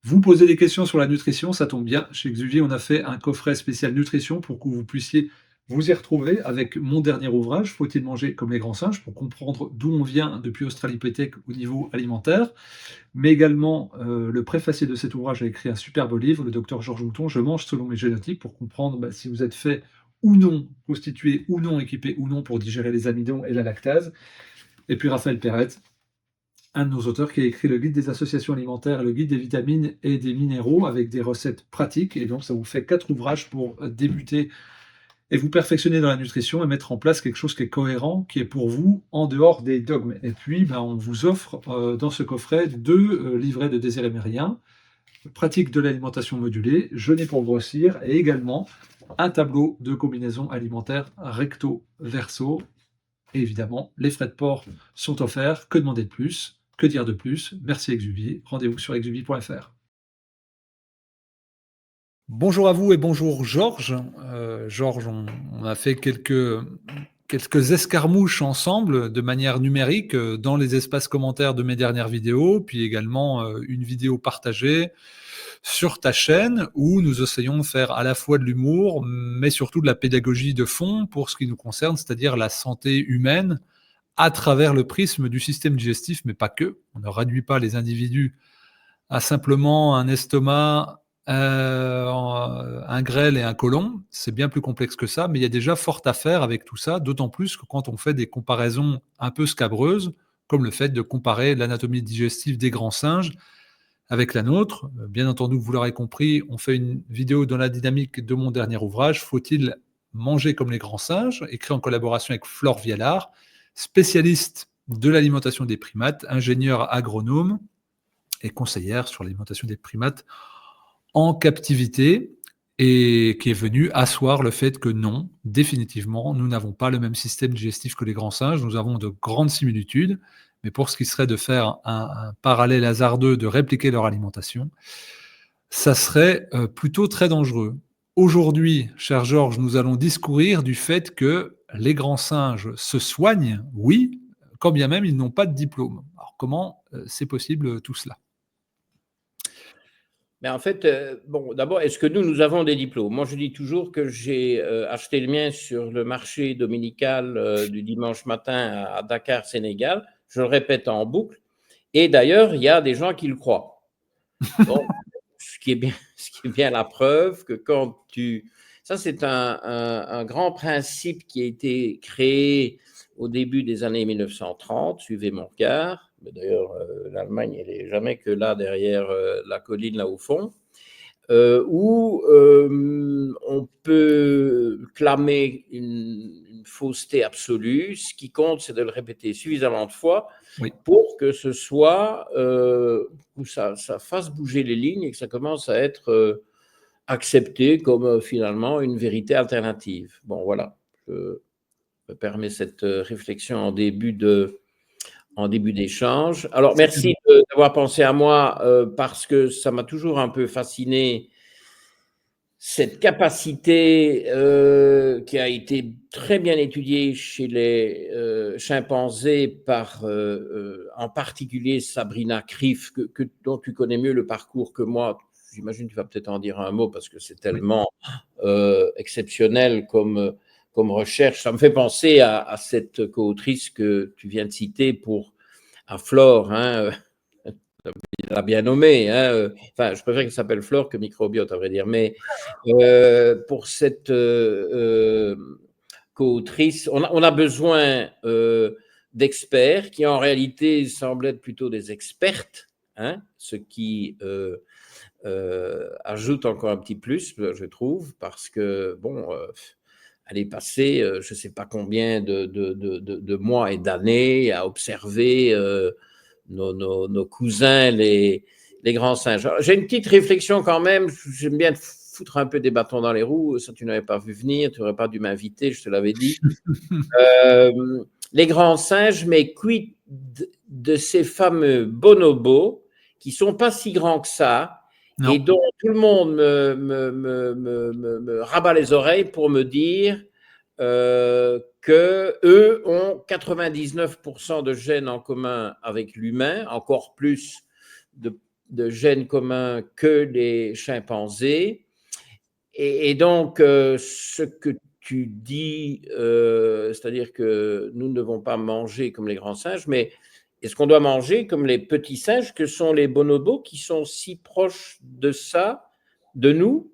Vous posez des questions sur la nutrition, ça tombe bien. Chez Exuvie, on a fait un coffret spécial nutrition pour que vous puissiez vous y retrouver avec mon dernier ouvrage, Faut-il manger comme les grands singes, pour comprendre d'où on vient depuis Australopithèque au niveau alimentaire. Mais également, le préfacier de cet ouvrage a écrit un superbe livre, le docteur Georges Mouton, Je mange selon mes génotypes, pour comprendre si vous êtes fait ou non, constitué ou non, équipé ou non pour digérer les amidons et la lactase. Et puis Raphaël Perrette, un de nos auteurs qui a écrit le guide des associations alimentaires et le guide des vitamines et des minéraux avec des recettes pratiques. Et donc, ça vous fait 4 ouvrages pour débuter et vous perfectionner dans la nutrition et mettre en place quelque chose qui est cohérent, qui est pour vous en dehors des dogmes. Et puis, on vous offre dans ce coffret 2 livrets de Désiré Méridien, pratique de l'alimentation modulée, jeûner pour grossir, et également un tableau de combinaison alimentaire recto-verso. Et évidemment, les frais de port sont offerts. Que demander de plus? Que dire de plus? Merci Exuvie. Rendez-vous sur exuvie.fr. Bonjour à vous et bonjour Georges. Georges, on a fait quelques escarmouches ensemble de manière numérique dans les espaces commentaires de mes dernières vidéos, puis également une vidéo partagée sur ta chaîne où nous essayons de faire à la fois de l'humour, mais surtout de la pédagogie de fond pour ce qui nous concerne, c'est-à-dire la santé humaine à travers le prisme du système digestif, mais pas que. On ne réduit pas les individus à simplement un estomac, un grêle et un côlon. C'est bien plus complexe que ça, mais il y a déjà fort à faire avec tout ça, d'autant plus que quand on fait des comparaisons un peu scabreuses, comme le fait de comparer l'anatomie digestive des grands singes avec la nôtre. Bien entendu, vous l'aurez compris, on fait une vidéo dans la dynamique de mon dernier ouvrage, Faut-il manger comme les grands singes, écrit en collaboration avec Flore Vialard, spécialiste de l'alimentation des primates, ingénieure agronome et conseillère sur l'alimentation des primates en captivité, et qui est venue asseoir le fait que non, définitivement, nous n'avons pas le même système digestif que les grands singes, nous avons de grandes similitudes, mais pour ce qui serait de faire un parallèle hasardeux, de répliquer leur alimentation, ça serait plutôt très dangereux. Aujourd'hui, cher Georges, nous allons discourir du fait que les grands singes se soignent, oui, quand bien même ils n'ont pas de diplôme. Alors comment c'est possible tout cela? Mais en fait, bon, d'abord, est-ce que nous avons des diplômes? Moi, je dis toujours que j'ai acheté le mien sur le marché dominical du dimanche matin à Dakar, Sénégal. Je le répète en boucle. Et d'ailleurs, il y a des gens qui le croient. Bon, ce qui est bien la preuve que quand tu... Ça, c'est un grand principe qui a été créé au début des années 1930, suivez mon regard. D'ailleurs, l'Allemagne, elle n'est jamais que là, derrière la colline, là au fond, où on peut clamer une fausseté absolue. Ce qui compte, c'est de le répéter suffisamment de fois Oui. pour que ce soit, où ça fasse bouger les lignes et que ça commence à être accepté comme finalement une vérité alternative. Bon, voilà, je me permets cette réflexion en début d'échange. Alors, merci d'avoir pensé à moi parce que ça m'a toujours un peu fasciné, cette capacité qui a été très bien étudiée chez les chimpanzés par en particulier Sabrina Krief, dont tu connais mieux le parcours que moi. J'imagine que tu vas peut-être en dire un mot parce que c'est tellement exceptionnel comme recherche. Ça me fait penser à cette co-autrice que tu viens de citer à Flore, hein, il l'a bien nommé, hein, enfin, je préfère qu'il s'appelle Flore que microbiote, à vrai dire, mais pour cette co-autrice, on a besoin d'experts qui en réalité semblent être plutôt des expertes, hein, ce qui ajoute encore un petit plus, je trouve, parce que, bon, elle est passée, je ne sais pas combien de mois et d'années à observer nos cousins, les grands singes. J'ai une petite réflexion quand même, j'aime bien foutre un peu des bâtons dans les roues, ça tu n'avais pas vu venir, tu n'aurais pas dû m'inviter, je te l'avais dit. Les grands singes, mais quid de ces fameux bonobos qui ne sont pas si grands que ça, Non. et dont tout le monde me rabat les oreilles pour me dire qu'eux ont 99% de gènes en commun avec l'humain, encore plus de gènes communs que les chimpanzés. Et donc, ce que tu dis, c'est-à-dire que nous ne devons pas manger comme les grands singes, mais est-ce qu'on doit manger comme les petits singes que sont les bonobos, qui sont si proches de ça, de nous,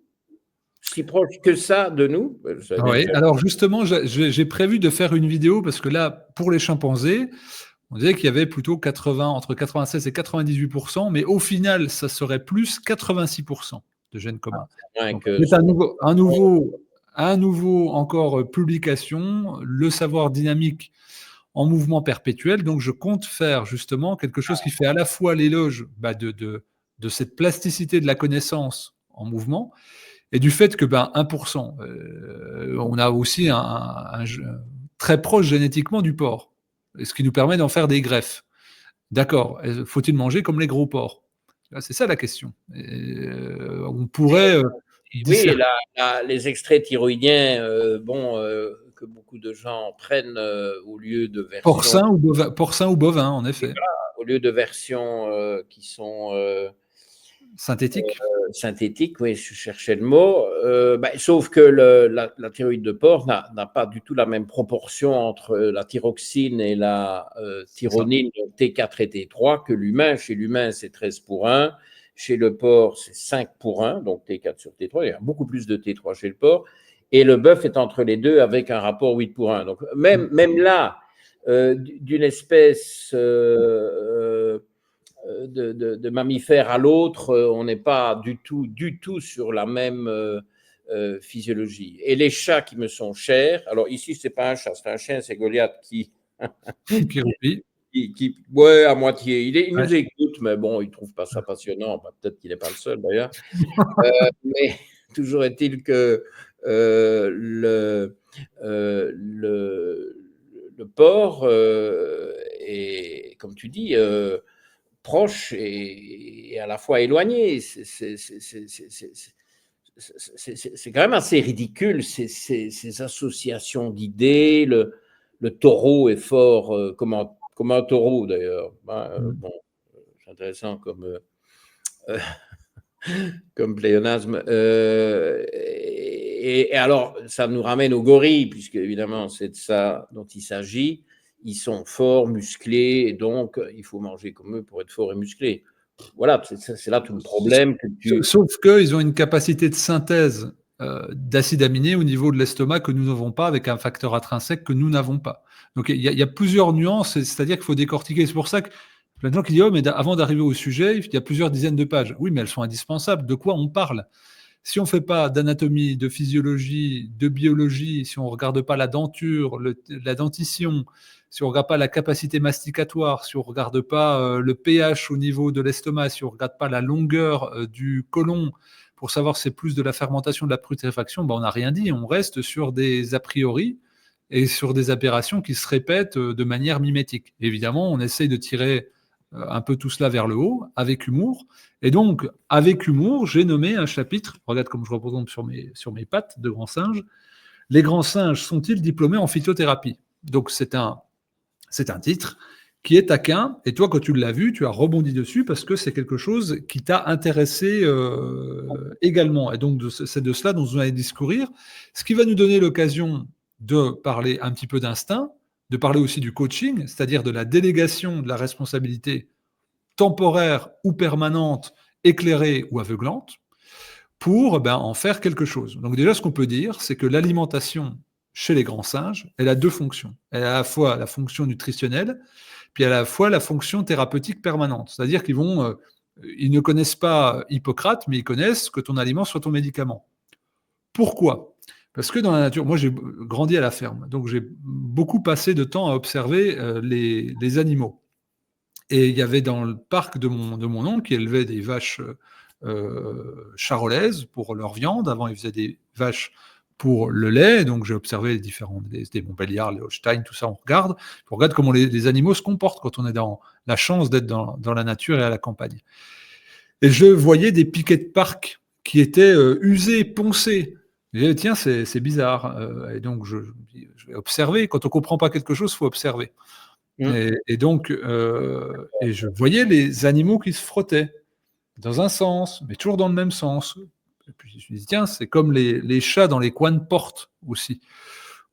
si proches que ça de nous? Oui, alors justement, j'ai prévu de faire une vidéo parce que là, pour les chimpanzés, on disait qu'il y avait plutôt entre 96 et 98%, mais au final, ça serait plus 86% de gènes communs. Donc, c'est un nouveau encore publication, le savoir dynamique en mouvement perpétuel. Donc, je compte faire justement quelque chose qui fait à la fois l'éloge de cette plasticité de la connaissance en mouvement et du fait que 1%, on a aussi un très proche génétiquement du porc, ce qui nous permet d'en faire des greffes. D'accord, faut-il manger comme les gros porcs? C'est ça la question. On pourrait... oui, les extraits thyroïdiens, que beaucoup de gens prennent au lieu de versions... Porcin ou bovin, en effet. Voilà, au lieu de versions qui sont... synthétiques. Synthétiques, oui, je cherchais le mot. Sauf que la thyroïde de porc n'a pas du tout la même proportion entre la thyroxine et la thyronine, T4 et T3, que l'humain. Chez l'humain, c'est 13:1. Chez le porc, c'est 5:1, donc T4 sur T3. Il y a beaucoup plus de T3 chez le porc. Et le bœuf est entre les deux avec un rapport 8:1. Donc, même là, d'une espèce de mammifère à l'autre, on n'est pas du tout sur la même physiologie. Et les chats qui me sont chers, alors ici, ce n'est pas un chat, c'est un chien, c'est Goliath qui ouais, à moitié. Il nous écoute, mais bon, il ne trouve pas ça passionnant. Peut-être qu'il n'est pas le seul, d'ailleurs. Mais toujours est-il que le porc est, comme tu dis, proche et à la fois éloigné. C'est quand même assez ridicule, ces associations d'idées. Le taureau est fort comme un taureau, d'ailleurs. Bon, c'est intéressant comme pléonasme. Et alors, ça nous ramène aux gorilles, puisque évidemment, c'est de ça dont il s'agit. Ils sont forts, musclés, et donc il faut manger comme eux pour être fort et musclé. Voilà, c'est là tout le problème. Sauf qu'ils ont une capacité de synthèse d'acides aminés au niveau de l'estomac que nous n'avons pas, avec un facteur intrinsèque que nous n'avons pas. Donc il y a plusieurs nuances, c'est-à-dire qu'il faut décortiquer. C'est pour ça que plein de gens qui disent « Oh, mais avant d'arriver au sujet, il y a plusieurs dizaines de pages. » Oui, mais elles sont indispensables. De quoi on parle? Si on ne fait pas d'anatomie, de physiologie, de biologie, si on ne regarde pas la denture, la dentition, si on ne regarde pas la capacité masticatoire, si on ne regarde pas le pH au niveau de l'estomac, si on ne regarde pas la longueur du côlon pour savoir si c'est plus de la fermentation, de la putréfaction, on n'a rien dit. On reste sur des a priori et sur des aberrations qui se répètent de manière mimétique. Évidemment, on essaye de tirer un peu tout cela vers le haut, avec humour. Et donc, avec humour, j'ai nommé un chapitre, regarde comme je représente sur mes pattes de grands singes, les grands singes sont-ils diplômés en phytothérapie? Donc, c'est un titre qui est taquin, et toi, quand tu l'as vu, tu as rebondi dessus parce que c'est quelque chose qui t'a intéressé également. Et donc, c'est de cela dont on va discourir, ce qui va nous donner l'occasion de parler un petit peu d'instinct, de parler aussi du coaching, c'est-à-dire de la délégation de la responsabilité temporaire ou permanente, éclairée ou aveuglante, pour en faire quelque chose. Donc déjà, ce qu'on peut dire, c'est que l'alimentation chez les grands singes, elle a deux fonctions. Elle a à la fois la fonction nutritionnelle, puis à la fois la fonction thérapeutique permanente. C'est-à-dire qu'ils ne connaissent pas Hippocrate, mais ils connaissent que ton aliment soit ton médicament. Pourquoi ? Parce que dans la nature, moi j'ai grandi à la ferme, donc j'ai beaucoup passé de temps à observer les animaux. Et il y avait dans le parc de mon oncle qui élevait des vaches charolaises pour leur viande. Avant, il faisait des vaches pour le lait. Donc j'ai observé les différents, des Montbéliard, les Holstein, tout ça, on regarde comment les animaux se comportent quand on est dans la chance d'être dans la nature et à la campagne. Et je voyais des piquets de parc qui étaient usés, poncés. Je disais, tiens, c'est bizarre. Et donc, je vais observer. Quand on ne comprend pas quelque chose, il faut observer. Et donc, et je voyais les animaux qui se frottaient. dans un sens, mais toujours dans le même sens. Et puis je me dis, tiens, c'est comme les chats dans les coins de porte aussi,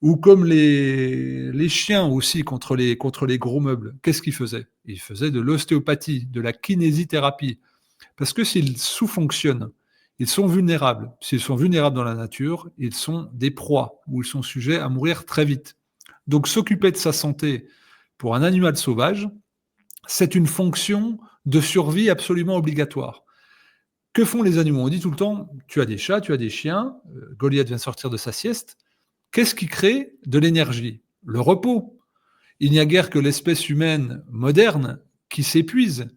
ou comme les chiens aussi contre les gros meubles. Qu'est-ce qu'ils faisaient? Ils faisaient de l'ostéopathie, de la kinésithérapie. Parce que s'ils sous-fonctionnent, ils sont vulnérables. S'ils sont vulnérables dans la nature, ils sont des proies, ou ils sont sujets à mourir très vite. Donc s'occuper de sa santé pour un animal sauvage, c'est une fonction de survie absolument obligatoire. Que font les animaux? On dit tout le temps, tu as des chats, tu as des chiens, Goliath vient sortir de sa sieste. Qu'est-ce qui crée de l'énergie? Le repos. Il n'y a guère que l'espèce humaine moderne qui s'épuise,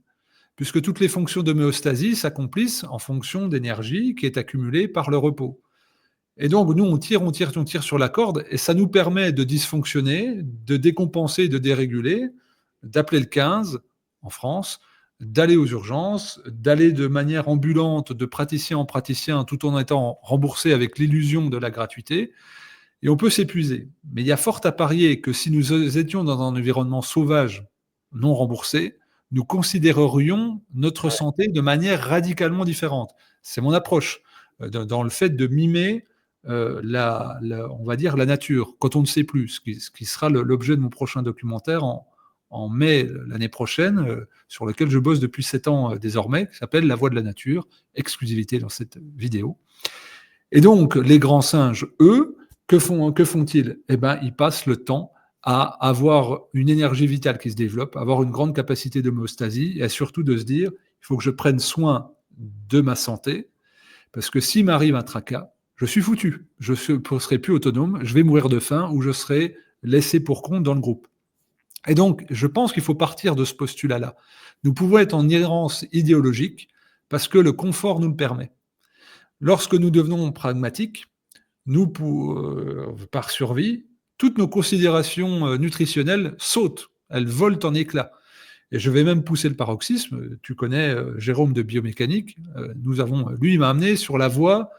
puisque toutes les fonctions d'homéostasie s'accomplissent en fonction d'énergie qui est accumulée par le repos. Et donc, nous, on tire sur la corde, et ça nous permet de dysfonctionner, de décompenser, de déréguler, d'appeler le 15 en France, d'aller aux urgences, d'aller de manière ambulante, de praticien en praticien, tout en étant remboursé avec l'illusion de la gratuité. Et on peut s'épuiser. Mais il y a fort à parier que si nous étions dans un environnement sauvage non remboursé, nous considérerions notre santé de manière radicalement différente. C'est mon approche dans le fait de mimer on va dire la nature, quand on ne sait plus, ce qui sera l'objet de mon prochain documentaire en mai l'année prochaine, sur lequel je bosse depuis 7 ans désormais, qui s'appelle La Voix de la nature, exclusivité dans cette vidéo. Et donc, les grands singes, eux, que font-ils? Eh bien, ils passent le temps à avoir une énergie vitale qui se développe, avoir une grande capacité d'homéostasie, et surtout de se dire, il faut que je prenne soin de ma santé, parce que s'il m'arrive un tracas, je suis foutu. Je ne serai plus autonome, je vais mourir de faim ou je serai laissé pour compte dans le groupe. Et donc, je pense qu'il faut partir de ce postulat-là. Nous pouvons être en errance idéologique parce que le confort nous le permet. Lorsque nous devenons pragmatiques, nous, par survie, toutes nos considérations nutritionnelles sautent, elles volent en éclats. Et je vais même pousser le paroxysme. Tu connais Jérôme de biomécanique. Lui, il m'a amené sur la voie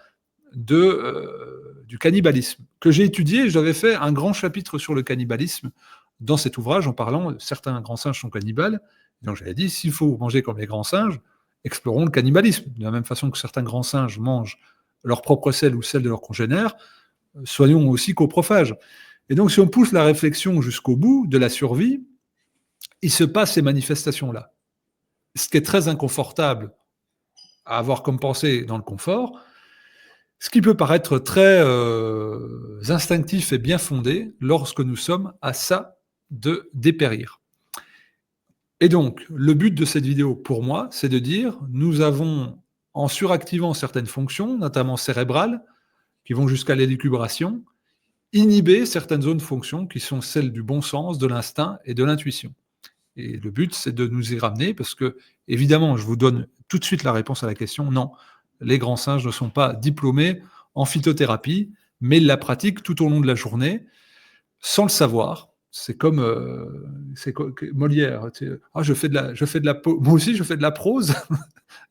du cannibalisme, que j'ai étudié. J'avais fait un grand chapitre sur le cannibalisme dans cet ouvrage en parlant, certains grands singes sont cannibales. Donc j'avais dit, s'il faut manger comme les grands singes, explorons le cannibalisme. De la même façon que certains grands singes mangent leur propre sel ou celle de leurs congénères, soyons aussi coprophages. Et donc si on pousse la réflexion jusqu'au bout de la survie, il se passe ces manifestations-là. Ce qui est très inconfortable à avoir comme pensée dans le confort, ce qui peut paraître très instinctif et bien fondé lorsque nous sommes à ça de dépérir. Et donc, le but de cette vidéo, pour moi, c'est de dire, nous avons, en suractivant certaines fonctions, notamment cérébrales, qui vont jusqu'à l'élucubration, inhiber certaines zones de fonctions qui sont celles du bon sens, de l'instinct et de l'intuition. Et le but, c'est de nous y ramener, parce que, évidemment, je vous donne tout de suite la réponse à la question, non, les grands singes ne sont pas diplômés en phytothérapie, mais ils la pratiquent tout au long de la journée, sans le savoir. C'est comme Molière. Je fais de la moi aussi, je fais de la prose.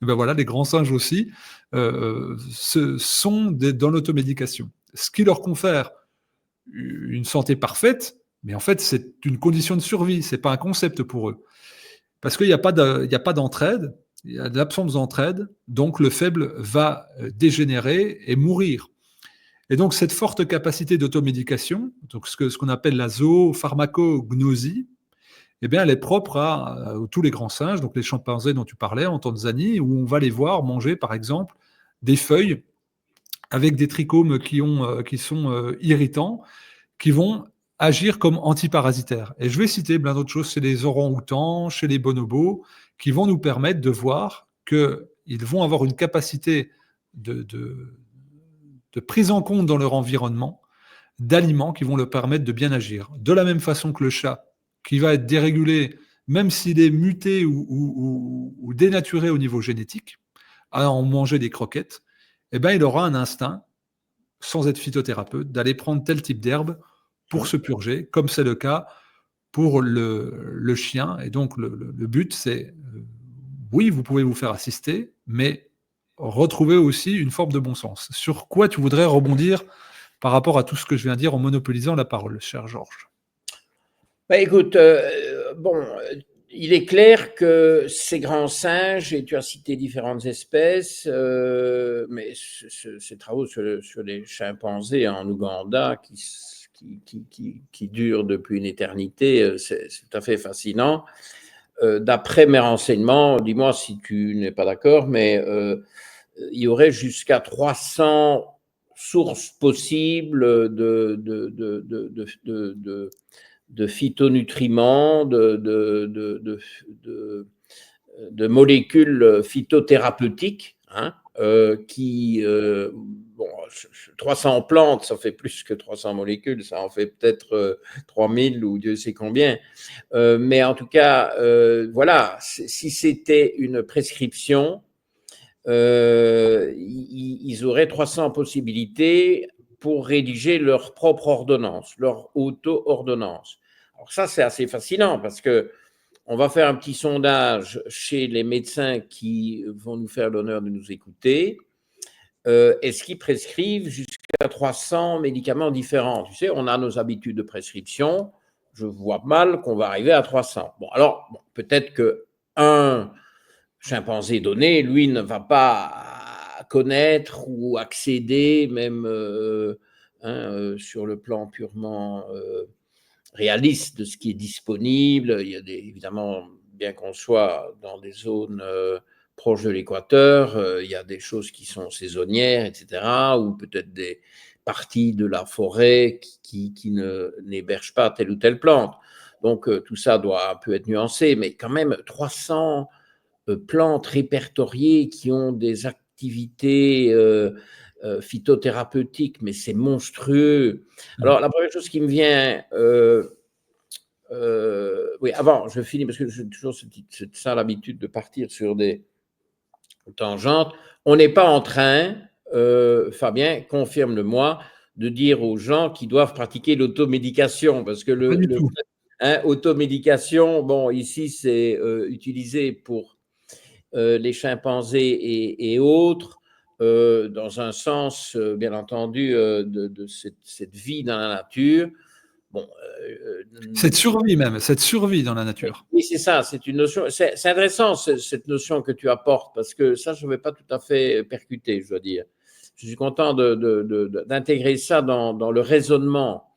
Et ben voilà, les grands singes aussi sont dans l'automédication. Ce qui leur confère une santé parfaite, mais en fait, c'est une condition de survie, c'est pas un concept pour eux. Parce qu'il n'y a pas d'entraide, il y a de l'absence d'entraide, donc le faible va dégénérer et mourir. Et donc, cette forte capacité d'automédication, donc ce qu'on appelle la zoopharmacognosie, eh bien, elle est propre à tous les grands singes, donc les chimpanzés dont tu parlais en Tanzanie, où on va les voir manger, par exemple, des feuilles avec des trichomes qui sont irritants, qui vont agir comme antiparasitaires. Et je vais citer plein d'autres choses, c'est les orang-outans, chez les bonobos, qui vont nous permettre de voir qu'ils vont avoir une capacité de prise en compte dans leur environnement d'aliments qui vont leur permettre de bien agir. De la même façon que le chat, qui va être dérégulé, même s'il est muté ou dénaturé au niveau génétique, à en manger des croquettes, eh ben, il aura un instinct, sans être phytothérapeute, d'aller prendre tel type d'herbe pour se purger, comme c'est le cas pour le chien. Et donc, le but, c'est, oui, vous pouvez vous faire assister, mais retrouver aussi une forme de bon sens. Sur quoi tu voudrais rebondir par rapport à tout ce que je viens de dire en monopolisant la parole, cher Georges? Écoute, il est clair que ces grands singes, et tu as cité différentes espèces, mais ces travaux sur les chimpanzés en Ouganda qui durent depuis une éternité, c'est tout à fait fascinant. D'après mes renseignements, dis-moi si tu n'es pas d'accord, mais il y aurait jusqu'à 300 sources possibles de phytonutriments, de molécules phytothérapeutiques, hein, bon, 300 plantes, ça fait plus que 300 molécules, ça en fait peut-être 3000 ou Dieu sait combien. Mais en tout cas, voilà, si c'était une prescription, ils auraient 300 possibilités pour rédiger leur propre ordonnance, leur auto-ordonnance. Alors ça, c'est assez fascinant parce que on va faire un petit sondage chez les médecins qui vont nous faire l'honneur de nous écouter. Est-ce qu'ils prescrivent jusqu'à 300 médicaments différents? Tu sais, on a nos habitudes de prescription. Je vois mal qu'on va arriver à 300. Bon, alors, bon, peut-être qu'un chimpanzé donné, lui, ne va pas connaître ou accéder, même sur le plan purement réaliste de ce qui est disponible. Il y a évidemment, bien qu'on soit dans des zones proches de l'équateur, il y a des choses qui sont saisonnières, etc., ou peut-être des parties de la forêt qui n'hébergent pas telle ou telle plante. Donc, tout ça doit un peu être nuancé, mais quand même 300 plantes répertoriées qui ont des activités phytothérapeutiques, mais c'est monstrueux. Alors, la première chose qui me vient, oui, avant, je finis parce que j'ai toujours ça l'habitude de partir sur des tangentes. On n'est pas en train, Fabien, confirme-le-moi, de dire aux gens qu'ils doivent pratiquer l'automédication parce que Pas du tout. automédication, bon, ici, c'est utilisé pour les chimpanzés et autres, dans un sens, bien entendu, de cette vie dans la nature. Bon, Cette survie même, cette survie dans la nature. oui, c'est ça, c'est une notion. C'est intéressant cette notion que tu apportes parce que ça, je ne vais pas tout à fait percuter, je dois dire. Je suis content d'intégrer ça dans le raisonnement.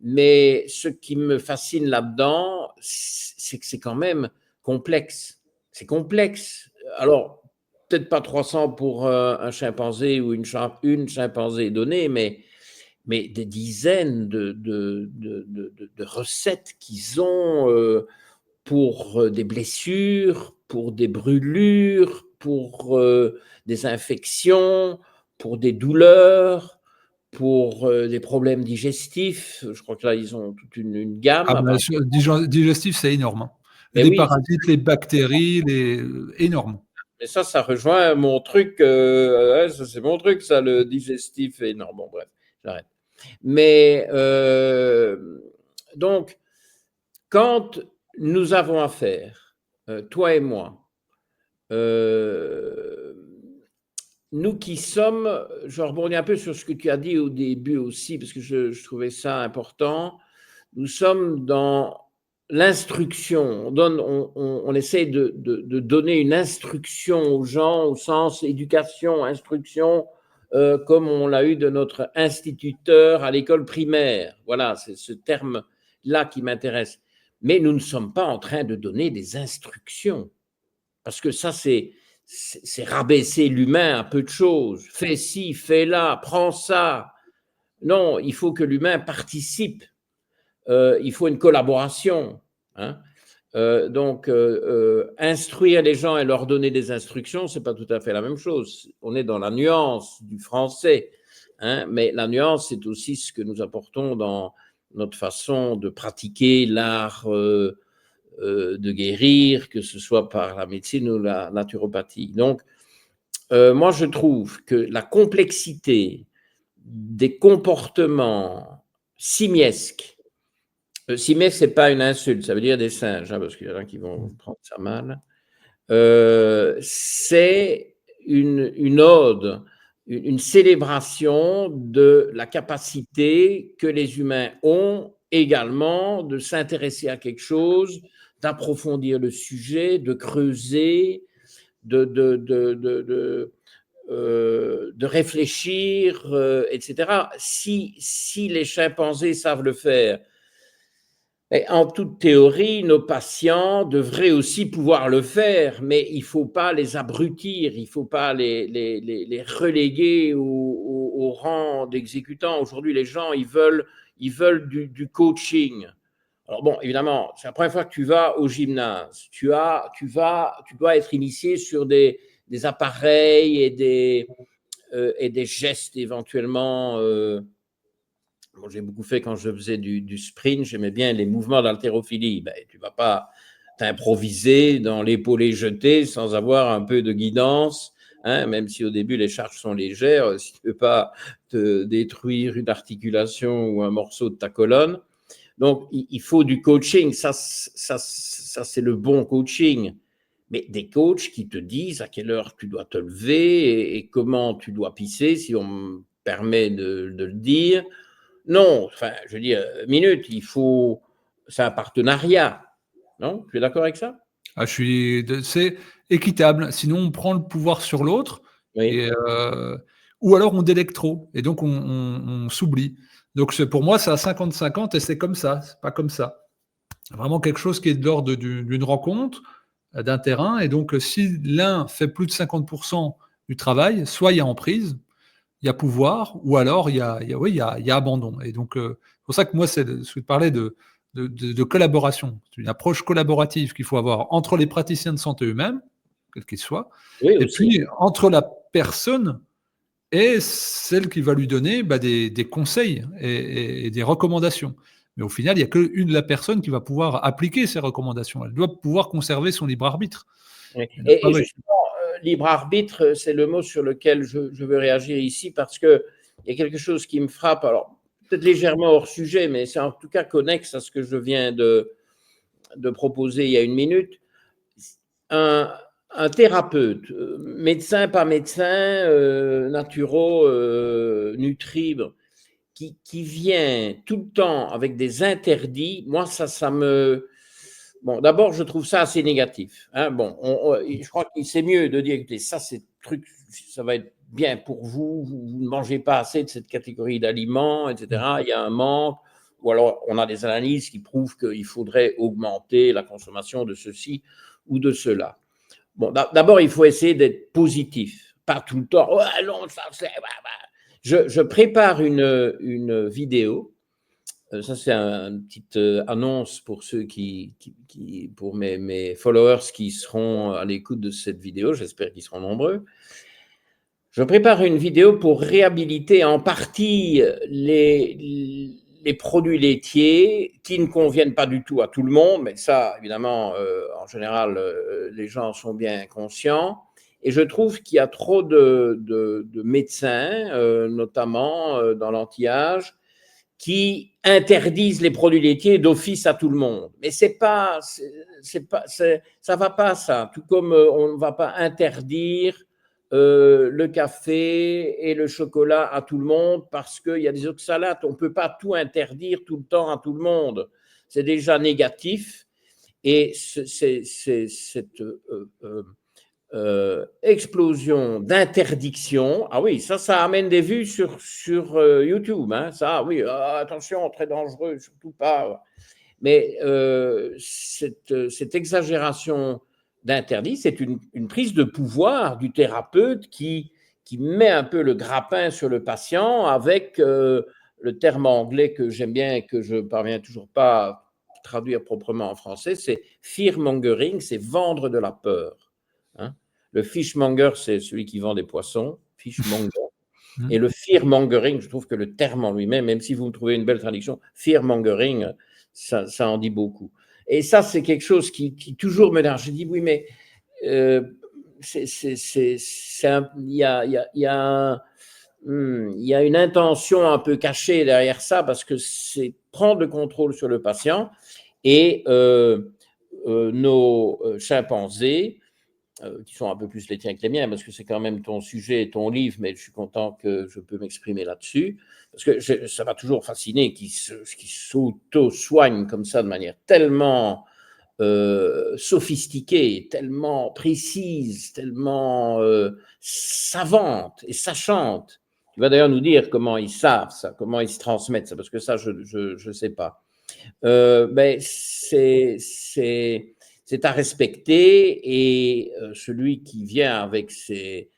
Mais ce qui me fascine là-dedans, c'est que c'est quand même complexe. C'est complexe. Alors, peut-être pas 300 pour un chimpanzé ou une chimpanzé donnée, mais des dizaines de recettes qu'ils ont pour des blessures, pour des brûlures, pour des infections, pour des douleurs, pour des problèmes digestifs. Je crois que là, ils ont toute une gamme. Ah bah, digestif, c'est énorme, hein. Mais Les oui, parasites, les bactéries, énorme. mais ça rejoint mon truc. Ça, c'est mon truc, ça, le digestif. Et non, bon, bref, j'arrête. Mais donc, quand nous avons affaire, toi et moi, nous qui sommes, je rebondis un peu sur ce que tu as dit au début aussi, parce que je trouvais ça important, nous sommes dans l'instruction, on essaie de donner une instruction aux gens au sens éducation, instruction, comme on l'a eu de notre instituteur à l'école primaire. Voilà, c'est ce terme-là qui m'intéresse. Mais nous ne sommes pas en train de donner des instructions, parce que ça, c'est rabaisser l'humain à peu de choses. Fais ci, fais là, prends ça. Non, il faut que l'humain participe. Il faut une collaboration. Hein. Donc, instruire les gens et leur donner des instructions, ce n'est pas tout à fait la même chose. On est dans la nuance du français. Hein, mais la nuance, c'est aussi ce que nous apportons dans notre façon de pratiquer l'art de guérir, que ce soit par la médecine ou la naturopathie. Donc, moi, je trouve que la complexité des comportements simiesques, simiesque, ce n'est pas une insulte, ça veut dire des singes, hein, parce qu'il y en a qui vont prendre ça mal, c'est une ode, une célébration de la capacité que les humains ont également de s'intéresser à quelque chose, d'approfondir le sujet, de creuser, de réfléchir, etc. Si les chimpanzés savent le faire, et en toute théorie, nos patients devraient aussi pouvoir le faire, mais il ne faut pas les abrutir, il ne faut pas les reléguer au rang d'exécutants. Aujourd'hui, les gens, ils veulent du coaching. Alors bon, évidemment, c'est la première fois que tu vas au gymnase. Tu dois être initié sur des appareils et des gestes éventuellement. Bon, j'ai beaucoup fait quand je faisais du sprint, j'aimais bien les mouvements d'haltérophilie. Ben, tu ne vas pas t'improviser dans l'épaulé jeté sans avoir un peu de guidance, hein, même si au début les charges sont légères, si tu ne veux pas te détruire une articulation ou un morceau de ta colonne. Donc, il faut du coaching, ça c'est le bon coaching. Mais des coachs qui te disent à quelle heure tu dois te lever et comment tu dois pisser, si on me permet de le dire. Non, enfin, je veux dire, minute, c'est un partenariat. Non? Tu es d'accord avec ça? C'est équitable. Sinon, on prend le pouvoir sur l'autre, Oui. ou alors on délègue trop, et donc on s'oublie. Donc pour moi, c'est à 50-50 et c'est comme ça, c'est pas comme ça. Vraiment quelque chose qui est de l'ordre d'une rencontre, d'un terrain, et donc si l'un fait plus de 50% du travail, soit il y a emprise, il y a pouvoir, ou alors il y a abandon. Et donc, c'est pour ça que moi, ce que je parlais de collaboration. C'est une approche collaborative qu'il faut avoir entre les praticiens de santé eux-mêmes, quels qu'ils soient, Oui, et aussi. puis entre la personne et celle qui va lui donner des conseils et des recommandations. Mais au final, il n'y a la personne qui va pouvoir appliquer ces recommandations. Elle doit pouvoir conserver son libre arbitre. Oui. Elle n'a Et pas- justement, libre arbitre, c'est le mot sur lequel je veux réagir ici parce qu'il y a quelque chose qui me frappe, alors peut-être légèrement hors sujet, mais c'est en tout cas connexe à ce que je viens de proposer il y a une minute. Un thérapeute, médecin, pas médecin, naturo, nutri, qui vient tout le temps avec des interdits, moi, ça me... Bon, d'abord, je trouve ça assez négatif. Hein. Bon, je crois que c'est mieux de dire, écoutez, ça, c'est truc, ça va être bien pour vous, vous ne mangez pas assez de cette catégorie d'aliments, etc. Il y a un manque. Ou alors, on a des analyses qui prouvent qu'il faudrait augmenter la consommation de ceci ou de cela. Bon, d'abord, il faut essayer d'être positif, pas tout le temps. Oh, non, ça, c'est... Je prépare une vidéo. Ça, c'est une petite annonce pour ceux pour mes followers qui seront à l'écoute de cette vidéo. J'espère qu'ils seront nombreux. Je prépare une vidéo pour réhabiliter en partie les produits laitiers qui ne conviennent pas du tout à tout le monde, mais ça, évidemment, en général, les gens sont bien conscients. Et je trouve qu'il y a trop de médecins, notamment dans l'anti-âge, qui interdisent les produits laitiers d'office à tout le monde. Mais ça va pas ça. Tout comme on ne va pas interdire le café et le chocolat à tout le monde parce qu'il y a des oxalates. On ne peut pas tout interdire tout le temps à tout le monde. C'est déjà négatif. Et cette explosion d'interdiction. Ah oui, ça amène des vues sur YouTube. Hein. Ça, oui, attention, très dangereux, surtout pas. Mais cette exagération d'interdit, c'est une prise de pouvoir du thérapeute qui met un peu le grappin sur le patient avec le terme anglais que j'aime bien et que je ne parviens toujours pas à traduire proprement en français, c'est fear-mongering, c'est vendre de la peur. Hein. Le fishmonger, c'est celui qui vend des poissons, fishmonger. Et le fear-mongering, je trouve que le terme en lui-même, même si vous trouvez une belle traduction, fear-mongering, ça en dit beaucoup. Et ça, c'est quelque chose qui toujours me dérange. Je dis, oui, mais il y a une intention un peu cachée derrière ça parce que c'est prendre le contrôle sur le patient et nos chimpanzés, qui sont un peu plus les tiens que les miens, parce que c'est quand même ton sujet et ton livre, mais je suis content que je peux m'exprimer là-dessus, parce que ça m'a toujours fasciné qu'ils s'auto-soignent comme ça de manière tellement sophistiquée, tellement précise, tellement savante et sachante. Tu vas d'ailleurs nous dire comment ils savent ça, comment ils se transmettent ça, parce que ça, je ne sais pas. Ben, c'est à respecter, et celui qui vient avec ses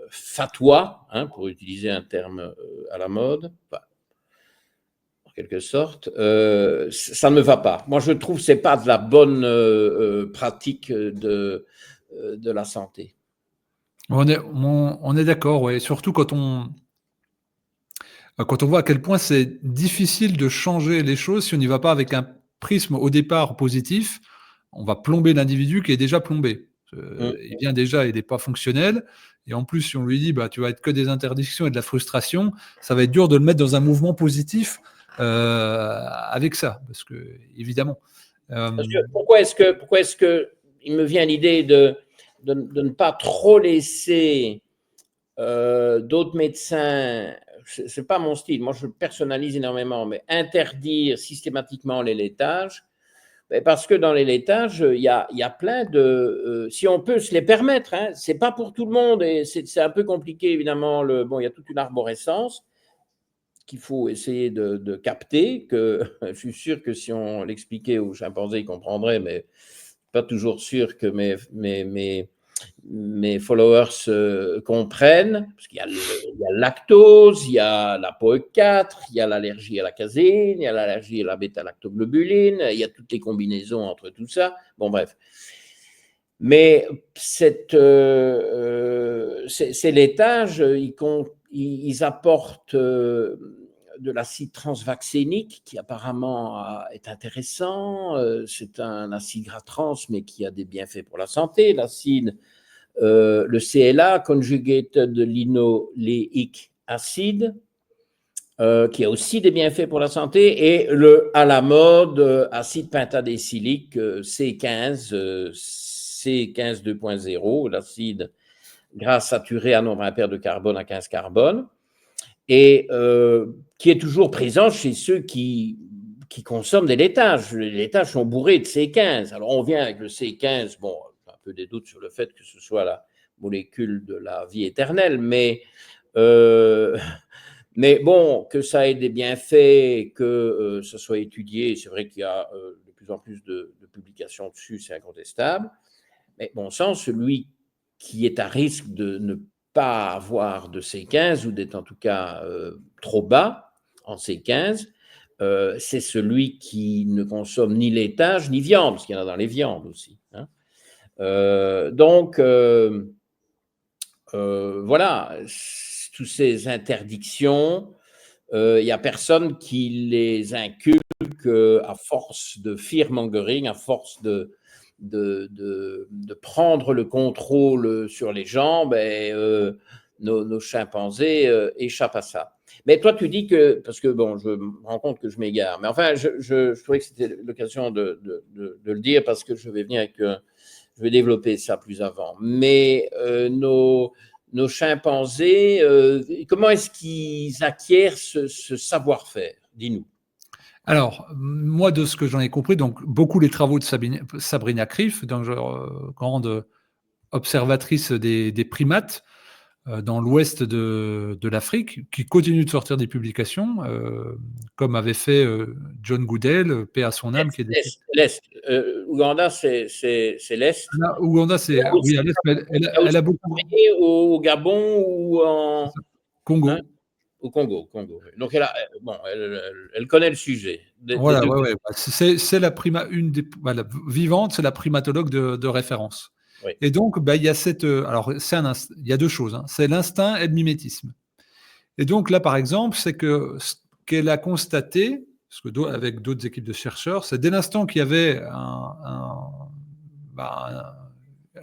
fatwas, hein, pour utiliser un terme à la mode, en quelque sorte, ça ne me va pas. Moi, je trouve que ce n'est pas de la bonne pratique de la santé. On est d'accord, ouais. Surtout quand on voit à quel point c'est difficile de changer les choses si on n'y va pas avec un prisme au départ positif, on va plomber l'individu qui est déjà plombé. Il vient déjà, il n'est pas fonctionnel, et en plus, si on lui dit, bah, tu vas être que des interdictions et de la frustration, ça va être dur de le mettre dans un mouvement positif avec ça, parce que, évidemment. Parce que pourquoi est-ce que il me vient l'idée de ne pas trop laisser d'autres médecins, c'est pas mon style, moi je personnalise énormément, mais interdire systématiquement les laitages, parce que dans les laitages, il y a plein de, si on peut se les permettre, hein, c'est pas pour tout le monde, et c'est un peu compliqué évidemment, bon, il y a toute une arborescence qu'il faut essayer de capter, que je suis sûr que si on l'expliquait aux chimpanzés, ils comprendraient, mais pas toujours sûr que mes followers comprennent, parce qu'il y a le lactose, il y a la POE4, il y a l'allergie à la caséine, il y a l'allergie à la bêta-lactoglobuline, il y a toutes les combinaisons entre tout ça. Bon, bref. Mais ces laitages, ils apportent de l'acide transvaccinique qui apparemment est intéressant. C'est un acide gras trans, mais qui a des bienfaits pour la santé. L'acide, le CLA, conjugated linoleic acid, qui a aussi des bienfaits pour la santé, et le à la mode acide pentadécylique C15, C15 2.0, l'acide gras saturé à nombre impair de carbone à 15 carbone, et qui est toujours présent chez ceux qui consomment des laitages. Les laitages sont bourrés de C15. Alors on vient avec le C15, bon, un peu des doutes sur le fait que ce soit la molécule de la vie éternelle, mais bon, que ça ait des bienfaits, que ça soit étudié, c'est vrai qu'il y a de plus en plus de publications dessus, c'est incontestable. Mais bon sang, celui qui est à risque de ne pas avoir de C15, ou d'être en tout cas trop bas en C15, c'est celui qui ne consomme ni laitage ni viande, parce qu'il y en a dans les viandes aussi, hein. Donc, voilà, toutes ces interdictions, il n'y a personne qui les inculque à force de fear-mongering, à force de prendre le contrôle sur les gens, nos chimpanzés échappent à ça. Mais toi, tu dis que, parce que bon, je me rends compte que je m'égare, mais enfin, je trouvais que c'était l'occasion de le dire, parce que je vais venir avec, je vais développer ça plus avant. Mais nos chimpanzés, comment est-ce qu'ils acquièrent ce savoir-faire? Dis-nous. Alors, moi, de ce que j'en ai compris, donc beaucoup les travaux de Sabrina Krief, donc, grande observatrice des primates dans l'ouest de l'Afrique, qui continue de sortir des publications, comme avait fait John Goodell, paix à son âme. L'Est. Ouganda, c'est l'Est. Ouganda, c'est oui, à l'Est, mais elle a beaucoup. Au Gabon ou en Congo. Hein, au Congo. Donc elle connaît le sujet. Voilà, ouais. C'est la vivante, c'est la primatologue de référence. Oui. Et donc, il y a il y a deux choses, hein. C'est l'instinct et le mimétisme. Et donc là, par exemple, c'est que ce qu'elle a constaté, avec d'autres équipes de chercheurs, c'est dès l'instant qu'il y avait